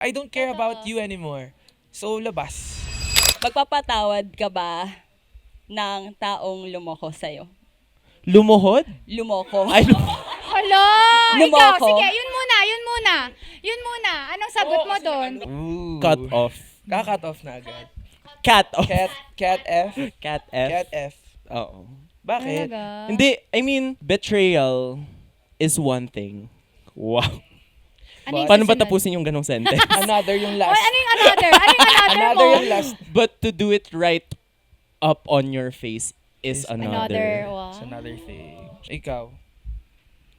I don't care about you anymore. So, labas. Magpapatawad ka ba ng taong lumoko sa'yo? Lumuhod? Lumoko. Ay, Hala! Ikaw, Lumoko. sige, yun muna. Yun muna. Anong sagot mo doon? Ooh. cut off. Kakat off na agad. Cat off. Cat F. Cat F. Cat F. Oo. Bakit? Talaga? Hindi, I mean, betrayal is one thing. Wow. Ano yung Paano ba susunod? tapusin yung ganong sentence? Another yung Oy, last. ano yung another? Ano yung another Another mo? yung last. But to do it right up on your face is Is another. Wow. It's another thing. Ikaw.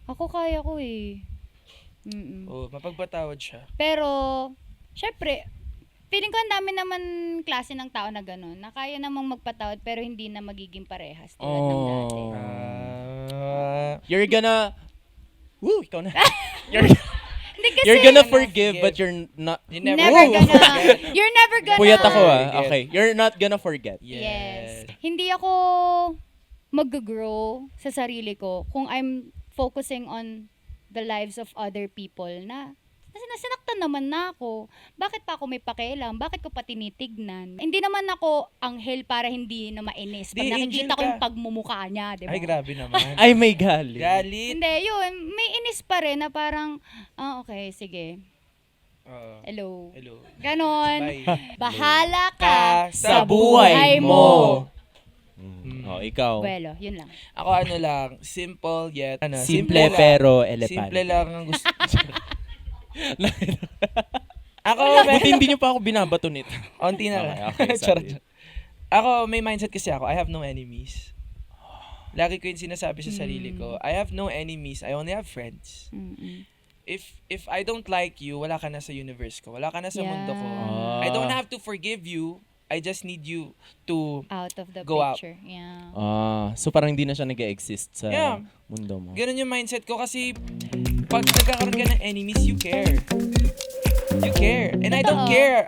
Ako kaya ko eh. Mm-mm. Oh, mapagpatawad siya. Pero, syempre, feeling ko ang dami naman klase ng tao na gano'n, na kaya namang magpatawad pero hindi na magiging parehas tulad ng dati. Oh. You're You're gonna... Woo, ikaw na. Hindi kasi, You're gonna Gonna forgive, forgive. but you're not... you never never gonna, you're never gonna, Puyat ako Forget. Okay, you're not gonna forget. Yes. Hindi ako mag-grow sa sarili ko kung I'm focusing on the lives of other people na sinaktan naman na ako. Bakit pa ako may pakialam? Bakit ko pa tinitignan? Hindi naman ako anghel para hindi na mainis. Pag Di, nakikita angel ko ka. yung pagmumukha niya, di ba? Ay, grabe naman. Ay, may galit. Galit. Hindi, yun. May inis pa rin na parang, okay, sige. Oo. Hello. Hello. Ganon. Bye. Bahala Ka ka sa buhay mo. Oh, ikaw. Bueno, yun lang. Ako ano lang, simple yet Simple lang. pero elepante. Simple lang ang gusto. Ako, Buti hindi niyo pa ako binabato nito. onti na lang. Okay, sorry. Charot. Ako, may mindset kasi ako, I have no enemies. Lagi ko yung sinasabi sa sarili ko, I have no enemies, I only have friends. Mm-mm. If I don't like you, wala ka na sa universe ko, wala ka na sa mundo ko. Ah. I don't have to forgive you, I just need you to, Out of the Go out. picture. Yeah. So parang hindi na siya nag-exist sa Yeah. mundo mo. ganun yung mindset ko kasi pag nagkakaroon ka ng enemies, you care. You care. And I don't Totoo. care.